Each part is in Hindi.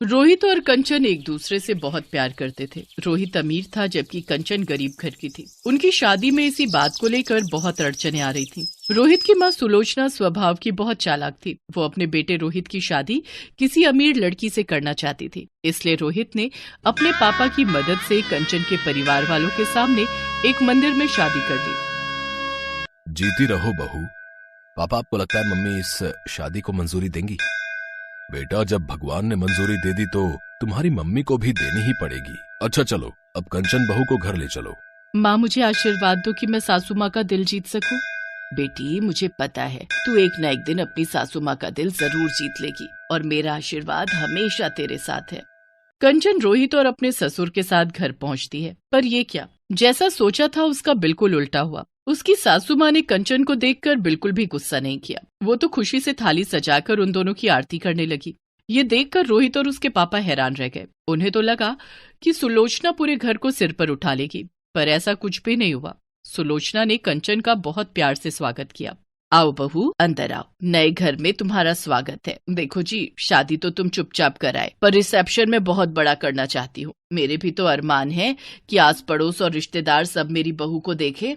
रोहित और कंचन एक दूसरे से बहुत प्यार करते थे। रोहित अमीर था जबकि कंचन गरीब घर की थी। उनकी शादी में इसी बात को लेकर बहुत अड़चनें आ रही थी। रोहित की मां सुलोचना स्वभाव की बहुत चालाक थी। वो अपने बेटे रोहित की शादी किसी अमीर लड़की से करना चाहती थी। इसलिए रोहित ने अपने पापा की मदद से कंचन के परिवार वालों के सामने एक मंदिर में शादी कर दी। जीती रहो बहू। पापा, आपको लगता है मम्मी इस शादी को मंजूरी देंगी? बेटा, जब भगवान ने मंजूरी दे दी तो तुम्हारी मम्मी को भी देनी ही पड़ेगी। अच्छा चलो, अब कंचन बहू को घर ले चलो। माँ, मुझे आशीर्वाद दो कि मैं सासू माँ का दिल जीत सकूं। बेटी, मुझे पता है तू एक न एक दिन अपनी सासू माँ का दिल जरूर जीत लेगी और मेरा आशीर्वाद हमेशा तेरे साथ है। कंचन रोहित और अपने ससुर के साथ घर पहुंचती है, पर ये क्या, जैसा सोचा था उसका बिल्कुल उल्टा हुआ। उसकी सासू माँ ने कंचन को देखकर बिल्कुल भी गुस्सा नहीं किया। वो तो खुशी से थाली सजाकर उन दोनों की आरती करने लगी। ये देखकर रोहित और उसके पापा हैरान रह गए। उन्हें तो लगा कि सुलोचना पूरे घर को सिर पर उठा लेगी, पर ऐसा कुछ भी नहीं हुआ। सुलोचना ने कंचन का बहुत प्यार से स्वागत किया। आओ बहू, अंदर आओ, नए घर में तुम्हारा स्वागत है। देखो जी, शादी तो तुम चुपचाप कराए, पर रिसेप्शन में बहुत बड़ा करना चाहती हूँ। मेरे भी तो अरमान है कि आस पड़ोस और रिश्तेदार सब मेरी बहू को देखे।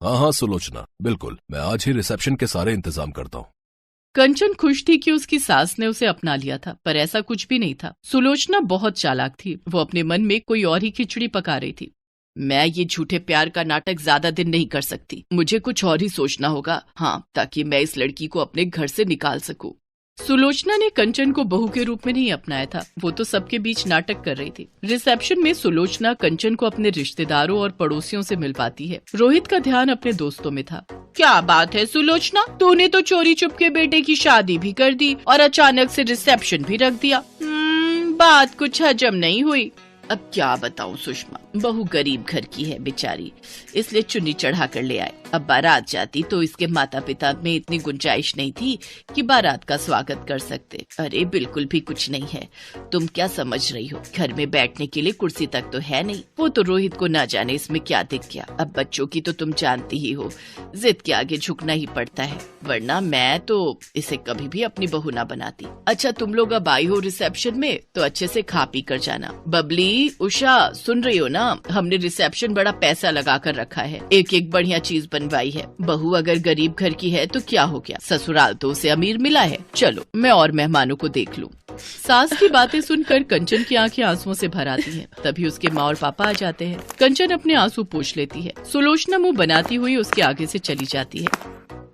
हाँ हाँ सुलोचना, बिल्कुल, मैं आज ही रिसेप्शन के सारे इंतजाम करता हूँ। कंचन खुश थी कि उसकी सास ने उसे अपना लिया था, पर ऐसा कुछ भी नहीं था। सुलोचना बहुत चालाक थी। वो अपने मन में कोई और ही खिचड़ी पका रही थी। मैं ये झूठे प्यार का नाटक ज्यादा दिन नहीं कर सकती। मुझे कुछ और ही सोचना होगा, हाँ, ताकि मैं इस लड़की को अपने घर से निकाल सकूं। सुलोचना ने कंचन को बहू के रूप में नहीं अपनाया था। वो तो सबके बीच नाटक कर रही थी। रिसेप्शन में सुलोचना कंचन को अपने रिश्तेदारों और पड़ोसियों से मिल पाती है। रोहित का ध्यान अपने दोस्तों में था। क्या बात है सुलोचना, तूने तो चोरी चुपके बेटे की शादी भी कर दी और अचानक से रिसेप्शन भी रख दिया। बात कुछ हजम नहीं हुई। अब क्या बताऊं सुषमा, बहू गरीब घर की है बेचारी, इसलिए चुन्नी चढ़ा कर ले आए। अब बारात जाती तो इसके माता पिता में इतनी गुंजाइश नहीं थी कि बारात का स्वागत कर सकते। अरे बिल्कुल भी कुछ नहीं है, तुम क्या समझ रही हो, घर में बैठने के लिए कुर्सी तक तो है नहीं। वो तो रोहित को ना जाने इसमें क्या दिख गया। अब बच्चों की तो तुम जानती ही हो, जिद के आगे झुकना ही पड़ता है, वरना मैं तो इसे कभी भी अपनी बहू ना बनाती। अच्छा, तुम लोग अब आई हो रिसेप्शन में तो अच्छे से खा पी कर जाना। बबली, उषा, सुन रही हो ना, हमने रिसेप्शन बड़ा पैसा लगा कर रखा है, एक एक बढ़िया चीज बनवाई है। बहू अगर गरीब घर की है तो क्या हो गया, ससुराल तो उसे अमीर मिला है। चलो मैं और मेहमानों को देख लूं। सास की बातें सुनकर कंचन की आंखें आंसुओं से भर आती हैं। तभी उसके माँ और पापा आ जाते हैं। कंचन अपने आंसू पोंछ लेती है। सुलोचना मुंह बनाती हुई उसके आगे से चली जाती है।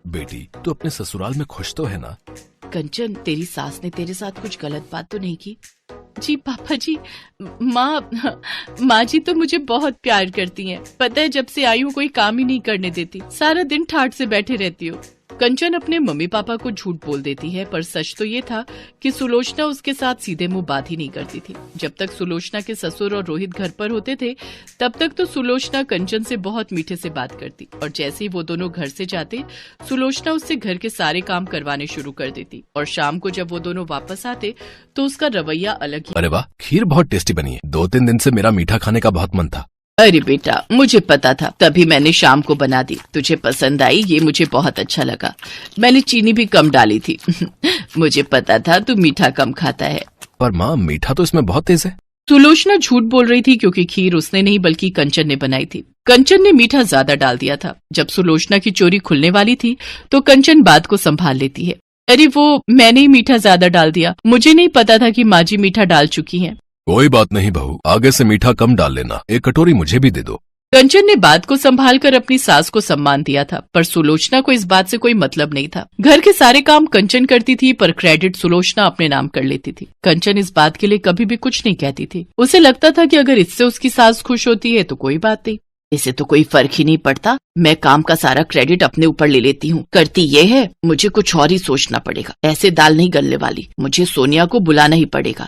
बेटी, तू अपने ससुराल में खुश तो है ना? कंचन, तेरी सास ने तेरे साथ कुछ गलत बात तो नहीं की? जी पापा जी, माँ जी तो मुझे बहुत प्यार करती हैं। पता है, जब से आई हूँ कोई काम ही नहीं करने देती, सारा दिन ठाठ से बैठे रहती हूँ। कंचन अपने मम्मी पापा को झूठ बोल देती है, पर सच तो ये था कि सुलोचना उसके साथ सीधे मुंह बात ही नहीं करती थी। जब तक सुलोचना के ससुर और रोहित घर पर होते थे, तब तक तो सुलोचना कंचन से बहुत मीठे से बात करती, और जैसे ही वो दोनों घर से जाते, सुलोचना उससे घर के सारे काम करवाने शुरू कर देती। और शाम को जब वो दोनों वापस आते तो उसका रवैया अलग ही। अरे वाह, खीर बहुत टेस्टी बनी है। 2-3 दिन से मेरा मीठा खाने का बहुत मन था। अरे बेटा, मुझे पता था, तभी मैंने शाम को बना दी। तुझे पसंद आई, ये मुझे बहुत अच्छा लगा। मैंने चीनी भी कम डाली थी। मुझे पता था तू मीठा कम खाता है। पर माँ, मीठा तो इसमें बहुत तेज है। सुलोचना झूठ बोल रही थी, क्योंकि खीर उसने नहीं बल्कि कंचन ने बनाई थी। कंचन ने मीठा ज्यादा डाल दिया था। जब सुलोचना की चोरी खुलने वाली थी तो कंचन बात को संभाल लेती है। अरे वो मैंने ही मीठा ज्यादा डाल दिया, मुझे नहीं पता था कि माँ जी मीठा डाल चुकी हैं। कोई बात नहीं बहू, आगे से मीठा कम डाल लेना। एक कटोरी मुझे भी दे दो। कंचन ने बात को संभालकर अपनी सास को सम्मान दिया था, पर सुलोचना को इस बात से कोई मतलब नहीं था। घर के सारे काम कंचन करती थी, पर क्रेडिट सुलोचना अपने नाम कर लेती थी। कंचन इस बात के लिए कभी भी कुछ नहीं कहती थी। उसे लगता था कि अगर इससे उसकी सास खुश होती है तो कोई बात नहीं, इसे तो कोई फर्क ही नहीं पड़ता। मैं काम का सारा क्रेडिट अपने ऊपर ले लेती हूँ। करती ये है, मुझे कुछ और ही सोचना पड़ेगा। ऐसे दाल नहीं गलने वाली, मुझे सोनिया को बुलाना ही पड़ेगा।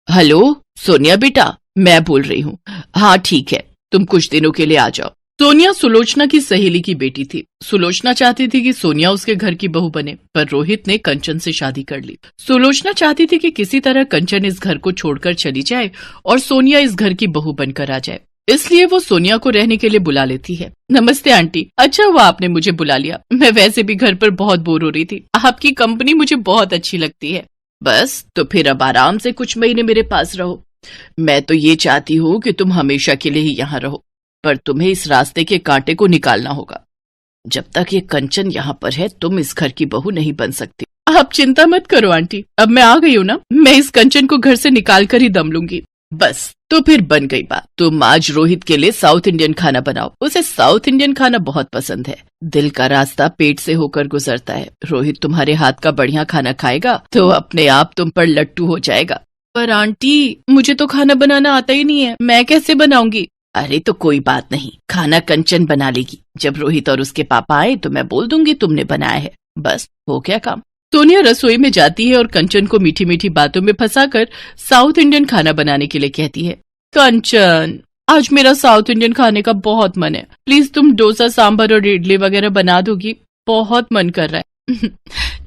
हेलो सोनिया बेटा, मैं बोल रही हूँ। हाँ ठीक है, तुम कुछ दिनों के लिए आ जाओ। सोनिया सुलोचना की सहेली की बेटी थी। सुलोचना चाहती थी कि सोनिया उसके घर की बहू बने, पर रोहित ने कंचन से शादी कर ली। सुलोचना चाहती थी कि किसी तरह कंचन इस घर को छोड़कर चली जाए और सोनिया इस घर की बहू बनकर आ जाए, इसलिए वो सोनिया को रहने के लिए बुला लेती है। नमस्ते आंटी, अच्छा हुआ आपने मुझे बुला लिया। मैं वैसे भी घर पर बहुत बोर हो रही थी। आपकी कंपनी मुझे बहुत अच्छी लगती है। बस तो फिर अब आराम से कुछ महीने मेरे पास रहो। मैं तो ये चाहती हूँ कि तुम हमेशा के लिए ही यहाँ रहो, पर तुम्हें इस रास्ते के कांटे को निकालना होगा। जब तक ये कंचन यहाँ पर है तुम इस घर की बहू नहीं बन सकती। आप चिंता मत करो आंटी, अब मैं आ गई हूँ ना, मैं इस कंचन को घर से निकाल कर ही दम लूंगी। बस तो फिर बन गई बात। तुम आज रोहित के लिए साउथ इंडियन खाना बनाओ, उसे साउथ इंडियन खाना बहुत पसंद है। दिल का रास्ता पेट से होकर गुजरता है। रोहित तुम्हारे हाथ का बढ़िया खाना खाएगा तो अपने आप तुम पर लट्टू हो जाएगा। पर आंटी मुझे तो खाना बनाना आता ही नहीं है, मैं कैसे बनाऊंगी? अरे तो कोई बात नहीं, खाना कंचन बना लेगी। जब रोहित और उसके पापा आए तो मैं बोल दूंगी तुमने बनाया है, बस हो गया काम। सोनिया रसोई में जाती है और कंचन को मीठी मीठी बातों में फंसाकर साउथ इंडियन खाना बनाने के लिए कहती है। कंचन, आज मेरा साउथ इंडियन खाने का बहुत मन है, प्लीज तुम डोसा सांभर और इडली वगैरह बना दोगी, बहुत मन कर रहा है।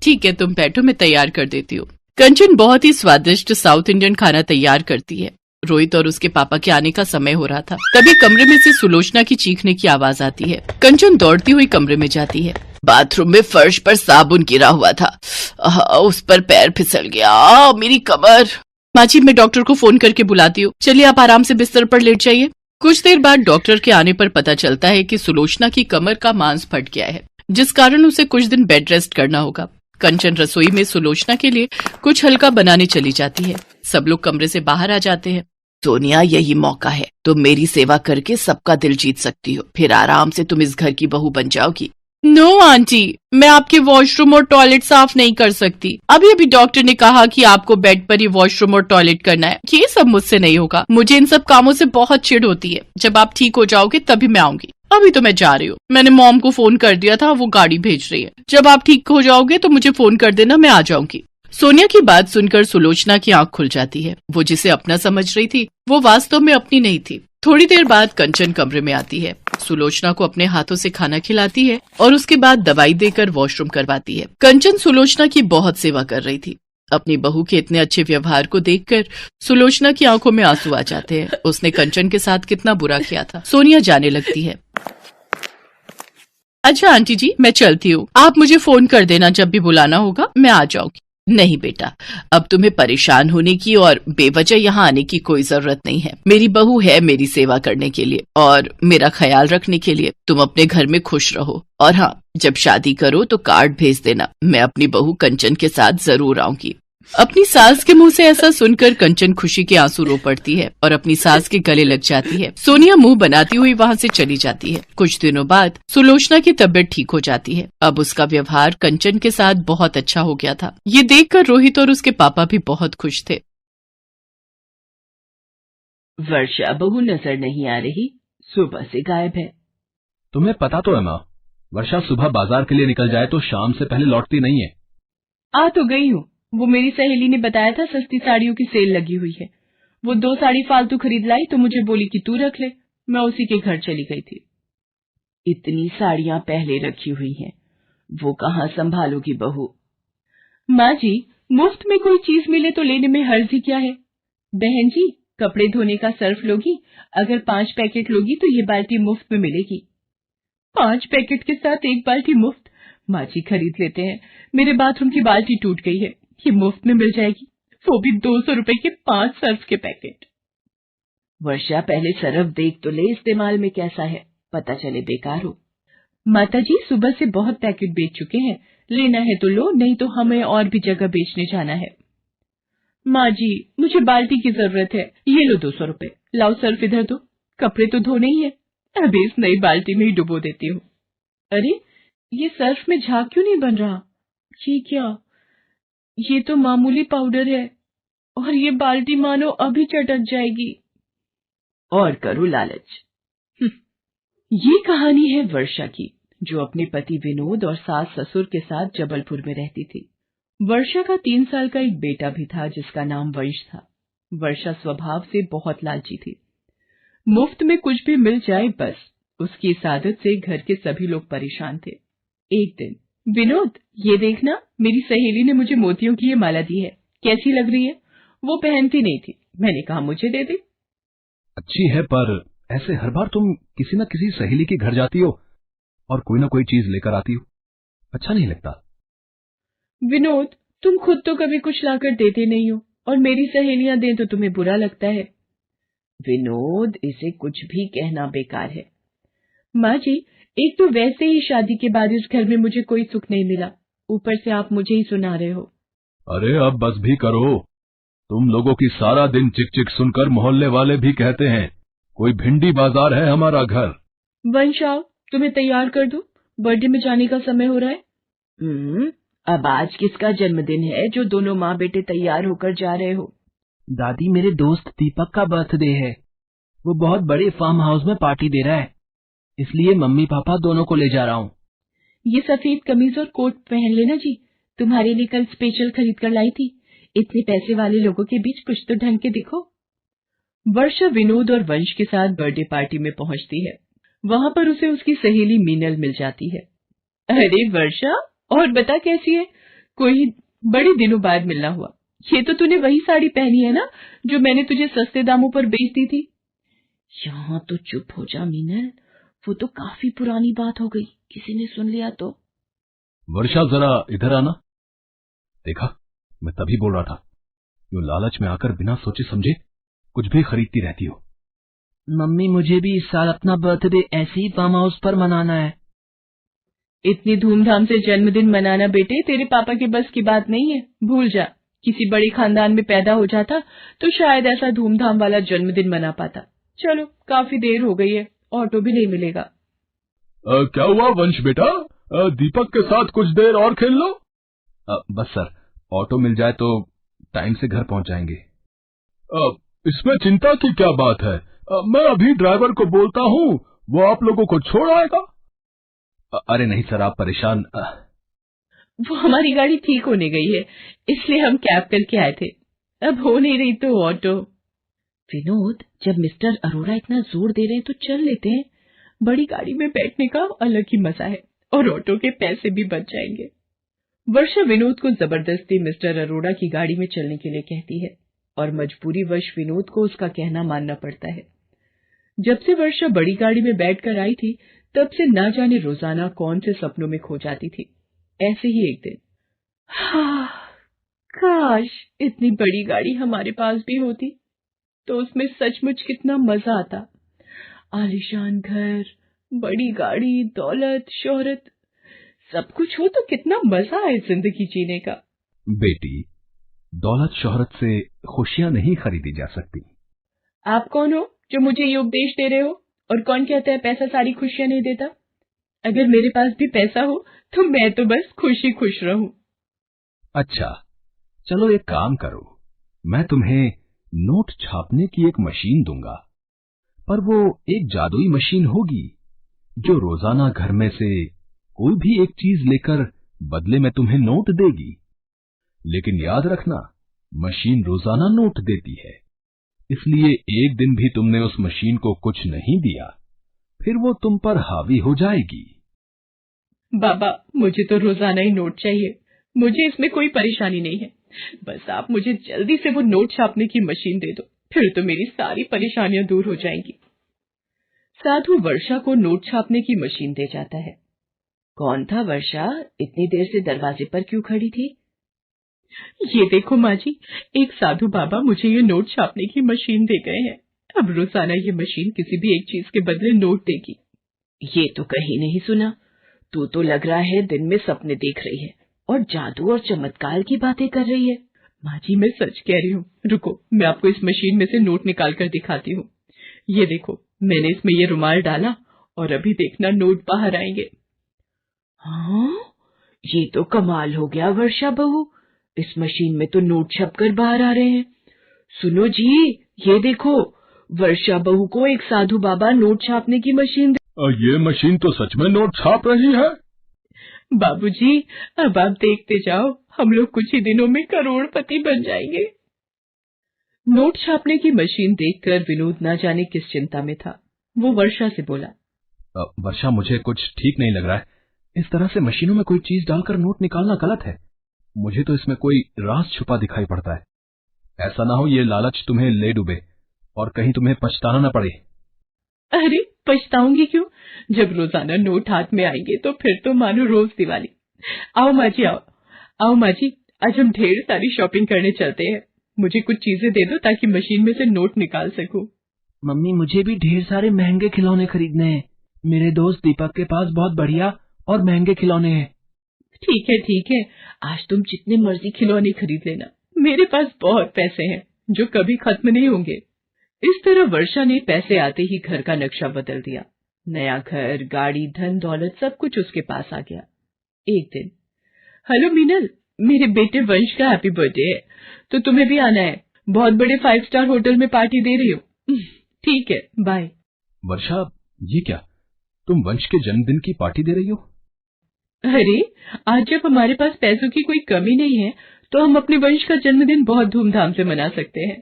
ठीक है तुम बैठो, मैं तैयार कर देती हूँ। कंचन बहुत ही स्वादिष्ट साउथ इंडियन खाना तैयार करती है। रोहित और उसके पापा के आने का समय हो रहा था, तभी कमरे में से सुलोचना की चीखने की आवाज आती है। कंचन दौड़ती हुई कमरे में जाती है। बाथरूम में फर्श पर साबुन गिरा हुआ था, उस पर पैर फिसल गया, मेरी कमर। माँ जी मैं डॉक्टर को फोन करके बुलाती हूँ, चलिए आप आराम से बिस्तर पर लेट जाइए। कुछ देर बाद डॉक्टर के आने पर पता चलता है कि सुलोचना की कमर का मांस फट गया है, जिस कारण उसे कुछ दिन बेड रेस्ट करना होगा। कंचन रसोई में सुलोचना के लिए कुछ हल्का बनाने चली जाती है। सब लोग कमरे से बाहर आ जाते हैं। सोनिया यही मौका है, तुम मेरी सेवा करके सबका दिल जीत सकती हो, फिर आराम से तुम इस घर की बहू बन जाओगी। नो आंटी, मैं आपके वॉशरूम और टॉयलेट साफ नहीं कर सकती। अभी अभी डॉक्टर ने कहा कि आपको बेड पर ही वॉशरूम और टॉयलेट करना है, ये सब मुझसे नहीं होगा। मुझे इन सब कामों से बहुत चिढ़ होती है। जब आप ठीक हो जाओगे तभी मैं आऊंगी, अभी तो मैं जा रही हूँ। मैंने मॉम को फोन कर दिया था, वो गाड़ी भेज रही है। जब आप ठीक हो जाओगे तो मुझे फोन कर देना, मैं आ जाऊंगी। सोनिया की बात सुनकर सुलोचना की आंख खुल जाती है। वो जिसे अपना समझ रही थी वो वास्तव में अपनी नहीं थी। थोड़ी देर बाद कंचन कमरे में आती है, सुलोचना को अपने हाथों से खाना खिलाती है और उसके बाद दवाई देकर वॉशरूम करवाती है। कंचन सुलोचना की बहुत सेवा कर रही थी। अपनी बहू के इतने अच्छे व्यवहार को देखकर सुलोचना की आंखों में आंसू आ जाते हैं। उसने कंचन के साथ कितना बुरा किया था। सोनिया जाने लगती है। अच्छा आंटी जी मैं चलती हूँ, आप मुझे फोन कर देना जब भी बुलाना होगा, मैं आ जाऊंगी। नहीं बेटा, अब तुम्हें परेशान होने की और बेवजह यहाँ आने की कोई जरूरत नहीं है। मेरी बहू है मेरी सेवा करने के लिए और मेरा ख्याल रखने के लिए। तुम अपने घर में खुश रहो, और हाँ जब शादी करो तो कार्ड भेज देना, मैं अपनी बहू कंचन के साथ जरूर आऊंगी। अपनी सास के मुंह से ऐसा सुनकर कंचन खुशी के आंसू रो पड़ती है और अपनी सास के गले लग जाती है। सोनिया मुंह बनाती हुई वहाँ से चली जाती है। कुछ दिनों बाद सुलोचना की तबीयत ठीक हो जाती है। अब उसका व्यवहार कंचन के साथ बहुत अच्छा हो गया था। ये देखकर रोहित और उसके पापा भी बहुत खुश थे। वर्षा बहू नजर नहीं आ रही, सुबह से गायब है। तुम्हें पता तो है माँ, वर्षा सुबह बाजार के लिए निकल जाए तो शाम से पहले लौटती नहीं है। आ तो गई हूँ, वो मेरी सहेली ने बताया था सस्ती साड़ियों की सेल लगी हुई है। वो 2 साड़ी फालतू खरीद लाई तो मुझे बोली कि तू रख ले। मैं उसी के घर चली गई थी। इतनी साड़ियां पहले रखी हुई हैं, वो कहाँ संभालोगी बहू? माँ जी मुफ्त में कोई चीज मिले तो लेने में हर्ज ही क्या है? बहन जी कपड़े धोने का सर्फ लोगी? अगर 5 पैकेट लोगी तो ये बाल्टी मुफ्त में मिलेगी। 5 पैकेट के साथ 1 बाल्टी मुफ्त? माँ जी खरीद लेते हैं, मेरे बाथरूम की बाल्टी टूट गई है, ये मुफ्त में मिल जाएगी, वो भी 200 रुपए के 5 सर्फ के पैकेट। वर्षा पहले सर्फ देख तो ले इस्तेमाल में कैसा है, पता चले बेकार हो। माता जी सुबह से बहुत पैकेट बेच चुके हैं, लेना है तो लो, नहीं तो हमें और भी जगह बेचने जाना है। माँ जी मुझे बाल्टी की जरूरत है, ये लो 200 रुपए, लाओ सर्फ इधर दो, कपड़े तो धोने ही है, अभी इस नई बाल्टी में ही डुबो देती हूँ। अरे ये सर्फ में झाग क्यों नहीं बन रहा? ये क्या, ये तो मामूली पाउडर है और ये बाल्टी मानो अभी चटक जाएगी। और करो लालच। ये कहानी है वर्षा की, जो अपने पति विनोद और सास ससुर के साथ जबलपुर में रहती थी। वर्षा का 3 साल का एक बेटा भी था जिसका नाम वंश था। वर्षा स्वभाव से बहुत लालची थी। मुफ्त में कुछ भी मिल जाए बस, उसकी इस आदत से घर के सभी लोग परेशान थे। एक दिन, विनोद ये देखना, मेरी सहेली ने मुझे मोतियों की ये माला दी है, कैसी लग रही है? वो पहनती नहीं थी, मैंने कहा मुझे दे दे। अच्छी है, पर ऐसे हर बार तुम किसी न किसी सहेली के घर जाती हो और कोई ना कोई चीज लेकर आती हो, अच्छा नहीं लगता। विनोद तुम खुद तो कभी कुछ लाकर देते नहीं हो, और मेरी सहेलियां दें तो तुम्हें बुरा लगता है। विनोद, इसे कुछ भी कहना बेकार है। माँ जी, एक तो वैसे ही शादी के बाद इस घर में मुझे कोई सुख नहीं मिला, ऊपर से आप मुझे ही सुना रहे हो। अरे अब बस भी करो। तुम लोगों की सारा दिन चिक चिक सुनकर मोहल्ले वाले भी कहते हैं कोई भिंडी बाजार है हमारा घर। वंश, आओ, तुम्हें तैयार कर दूं, बर्थडे में जाने का समय हो रहा है। अब आज किसका जन्मदिन है जो दोनों माँ बेटे तैयार होकर जा रहे हो? दादी, मेरे दोस्त दीपक का बर्थडे है। वो बहुत बड़े फार्म हाउस में पार्टी दे रहा है, इसलिए मम्मी पापा दोनों को ले जा रहा हूँ। ये सफेद कमीज और कोट पहन लेना जी, तुम्हारे लिए कल स्पेशल खरीद कर लाई थी। इतने पैसे वाले लोगों के बीच कुछ तो ढंग के दिखो। वर्षा विनोद और वंश के साथ बर्थडे पार्टी में पहुंचती है। वहां पर उसे उसकी सहेली मीनल मिल जाती है। अरे वर्षा, और बता कैसी है? कोई बड़े दिनों बाद मिलना हुआ। ये तो तूने वही साड़ी पहनी है ना जो मैंने तुझे सस्ते दामों पर बेच दी थी। यहाँ तो चुप हो जा मीनल, वो तो काफी पुरानी बात हो गई, किसी ने सुन लिया तो। वर्षा, जरा इधर आना। देखा, मैं तभी बोल रहा था, यूं लालच में आकर बिना सोचे समझे कुछ भी खरीदती रहती हो। मम्मी, मुझे भी इस साल अपना बर्थडे ऐसे ही फार्म हाउस पर मनाना है। इतनी धूमधाम से जन्मदिन मनाना बेटे तेरे पापा के बस की बात नहीं है, भूल जा। किसी बड़े खानदान में पैदा हो जाता तो शायद ऐसा धूमधाम वाला जन्मदिन मना पाता। चलो, काफी देर हो गई है, ऑटो भी नहीं मिलेगा। क्या हुआ वंश बेटा, दीपक के साथ कुछ देर और खेल लो। बस सर, ऑटो मिल जाए तो टाइम से घर पहुंच जाएंगे। इसमें चिंता की क्या बात है, मैं अभी ड्राइवर को बोलता हूँ, वो आप लोगों को छोड़ आएगा। अरे नहीं सर, आप परेशान। वो हमारी गाड़ी ठीक होने गई है, इसलिए हम कैब करके आए थे, अब हो नहीं रही तो ऑटो। विनोद, जब मिस्टर अरोड़ा इतना जोर दे रहे हैं तो चल लेते हैं। बड़ी गाड़ी में बैठने का अलग ही मजा है, और ऑटो के पैसे भी बच जाएंगे। वर्षा विनोद को जबरदस्ती मिस्टर अरोड़ा की गाड़ी में चलने के लिए कहती है, और मजबूरीवश विनोद को उसका कहना मानना पड़ता है। जब से वर्षा बड़ी गाड़ी में बैठकर आई थी, तब से ना जाने रोजाना कौन से सपनों में खो जाती थी। ऐसे ही एक दिन, काश इतनी बड़ी गाड़ी हमारे पास भी होती तो उसमें सचमुच कितना मजा आता। आलीशान घर, बड़ी गाड़ी, दौलत, शोहरत, सब कुछ हो तो कितना मजा आए जिंदगी जीने का। बेटी, दौलत शोहरत से खुशियां नहीं खरीदी जा सकती। आप कौन हो जो मुझे ये उपदेश दे रहे हो? और कौन कहता है पैसा सारी खुशियां नहीं देता? अगर मेरे पास भी पैसा हो तो मैं तो बस खुशी खुश रहूं। अच्छा, चलो एक काम करो, मैं तुम्हें नोट छापने की एक मशीन दूंगा, पर वो एक जादुई मशीन होगी जो रोजाना घर में से कोई भी एक चीज लेकर बदले में तुम्हें नोट देगी। लेकिन याद रखना, मशीन रोजाना नोट देती है, इसलिए एक दिन भी तुमने उस मशीन को कुछ नहीं दिया, फिर वो तुम पर हावी हो जाएगी। बाबा, मुझे तो रोजाना ही नोट चाहिए, मुझे इसमें कोई परेशानी नहीं है। बस आप मुझे जल्दी से वो नोट छापने की मशीन दे दो, फिर तो मेरी सारी परेशानियां दूर हो जाएंगी। साधु वर्षा को नोट छापने की मशीन दे जाता है। कौन था वर्षा, इतनी देर से दरवाजे पर क्यों खड़ी थी? ये देखो माँ जी, एक साधु बाबा मुझे ये नोट छापने की मशीन दे गए हैं। अब रोजाना ये मशीन किसी भी एक चीज के बदले नोट देगी। ये तो कहीं नहीं सुना, तू तो लग रहा है दिन में सपने देख रही है और जादू और चमत्कार की बातें कर रही है। माँ जी, मैं सच कह रही हूँ, रुको मैं आपको इस मशीन में से नोट निकाल कर दिखाती हूँ। ये देखो, मैंने इसमें ये रुमाल डाला और अभी देखना नोट बाहर आएंगे। हाँ, ये तो कमाल हो गया वर्षा बहू, इस मशीन में तो नोट छपकर बाहर आ रहे हैं। सुनो जी, ये देखो, वर्षा बहू को एक साधु बाबा नोट छापने की मशीन ये मशीन तो सच में नोट छाप रही है। बाबूजी, अब आप देखते जाओ, हम लोग कुछ ही दिनों में करोड़पति बन जाएंगे। नोट छापने की मशीन देखकर विनोद ना जाने किस चिंता में था। वो वर्षा से बोला, वर्षा, मुझे कुछ ठीक नहीं लग रहा है, इस तरह से मशीनों में कोई चीज डालकर नोट निकालना गलत है। मुझे तो इसमें कोई राज छुपा दिखाई पड़ता है। ऐसा ना हो ये लालच तुम्हें ले डूबे और कहीं तुम्हें पछताना न पड़े। अरे पछताऊंगी क्यों, जब रोजाना नोट हाथ में आएंगे तो फिर तो मानो रोज दिवाली। आओ माँ जी, आओ माँ जी, आज हम ढेर सारी शॉपिंग करने चलते हैं। मुझे कुछ चीजें दे दो ताकि मशीन में से नोट निकाल सकूं। मम्मी मुझे भी ढेर सारे महंगे खिलौने खरीदने हैं। मेरे दोस्त दीपक के पास बहुत बढ़िया और महंगे खिलौने हैं। ठीक है, आज तुम जितने मर्जी खिलौने खरीद लेना। मेरे पास बहुत पैसे हैं जो कभी खत्म नहीं होंगे। इस तरह वर्षा ने पैसे आते ही घर का नक्शा बदल दिया। नया घर, गाड़ी, धन दौलत सब कुछ उसके पास आ गया। एक दिन, हेलो मीनल, मेरे बेटे वंश का हैप्पी बर्थडे है, तो तुम्हें भी आना है। बहुत बड़े 5 स्टार होटल में पार्टी दे रही हूँ। ठीक है, बाय। वर्षा, ये क्या, तुम वंश के जन्मदिन की पार्टी दे रही हो? अरे, आज जब हमारे पास पैसों की कोई कमी नहीं है तो हम अपने वंश का जन्मदिन बहुत धूमधाम से मना सकते हैं।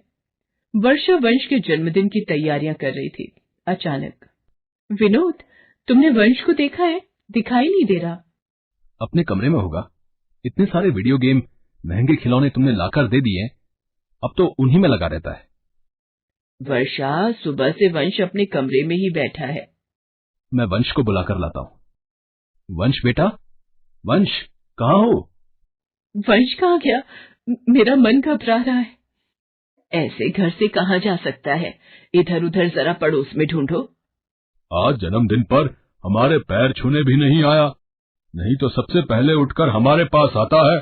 वर्षा वंश के जन्मदिन की तैयारियां कर रही थी। अचानक, विनोद, तुमने वंश को देखा है? दिखाई नहीं दे रहा। अपने कमरे में होगा। इतने सारे वीडियो गेम, महंगे खिलौने तुमने लाकर दे दिए, अब तो उन्हीं में लगा रहता है। वर्षा, सुबह से वंश अपने कमरे में ही बैठा है। मैं वंश को बुलाकर लाता हूँ। वंश बेटा, वंश कहाँ हो? वंश कहाँ गया? मेरा मन घबरा रहा है। ऐसे घर से कहाँ जा सकता है? इधर उधर जरा पड़ोस में ढूंढो। आज जन्मदिन पर हमारे पैर छूने भी नहीं आया, नहीं तो सबसे पहले उठकर हमारे पास आता है।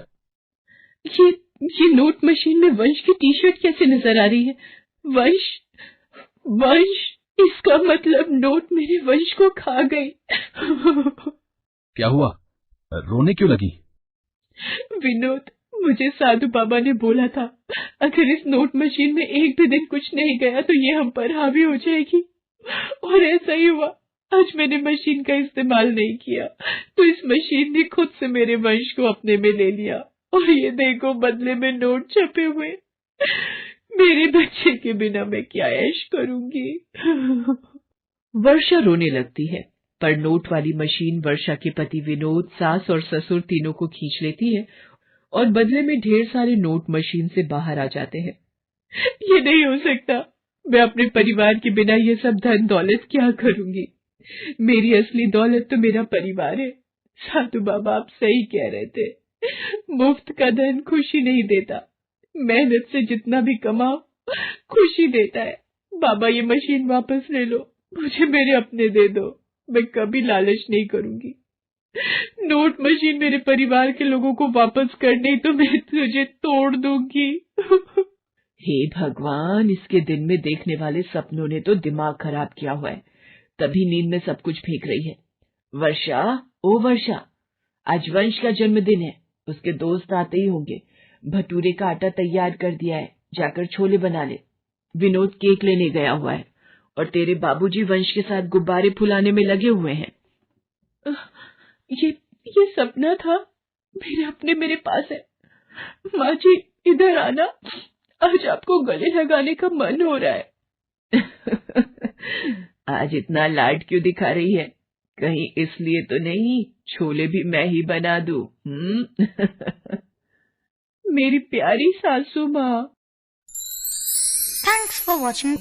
ये नोट मशीन में वंश की टी शर्ट कैसे नजर आ रही है? वंश, इसका मतलब नोट मेरे वंश को खा गई। क्या हुआ, रोने क्यों लगी? विनोद, मुझे साधु बाबा ने बोला था अगर इस नोट मशीन में एक भी दिन कुछ नहीं गया तो ये हम पर हावी हो जाएगी, और ऐसा ही हुआ। आज मैंने मशीन का इस्तेमाल नहीं किया तो इस मशीन ने खुद से मेरे वंश को अपने में ले लिया, और ये देखो बदले में नोट छपे हुए। मेरे बच्चे के बिना मैं क्या ऐश करूंगी। वर्षा रोने लगती है, पर नोट वाली मशीन वर्षा के पति विनोद, सास और ससुर तीनों को खींच लेती है और बदले में ढेर सारे नोट मशीन से बाहर आ जाते हैं। ये नहीं हो सकता, मैं अपने परिवार के बिना ये सब धन दौलत क्या करूंगी। मेरी असली दौलत तो मेरा परिवार है। साधु बाबा आप सही कह रहे थे, मुफ्त का धन खुशी नहीं देता, मेहनत से जितना भी कमाओ खुशी देता है। बाबा ये मशीन वापस ले लो, मुझे मेरे अपने दे दो, मैं कभी लालच नहीं करूंगी। नोट मशीन मेरे परिवार के लोगों को वापस कर, नहीं तो मैं तुझे तोड़ दूंगी। हे भगवान, इसके दिन में देखने वाले सपनों ने तो दिमाग खराब किया हुआ है, तभी नींद में सब कुछ फेंक रही है। वर्षा, ओ वर्षा, आज वंश का जन्मदिन है, उसके दोस्त आते ही होंगे। भटूरे का आटा तैयार कर दिया है, जाकर छोले बना ले। विनोद केक लेने गया हुआ है और तेरे बाबूजी वंश के साथ गुब्बारे फुलाने में लगे हुए हैं। ये सपना था, मेरे अपने मेरे पास है। माँ जी इधर आना, आज आपको गले लगाने का मन हो रहा है। आज इतना लाड क्यों दिखा रही है? कहीं इसलिए तो नहीं छोले भी मैं ही बना दूं? मेरी प्यारी सासू माँ। Thanks for watching.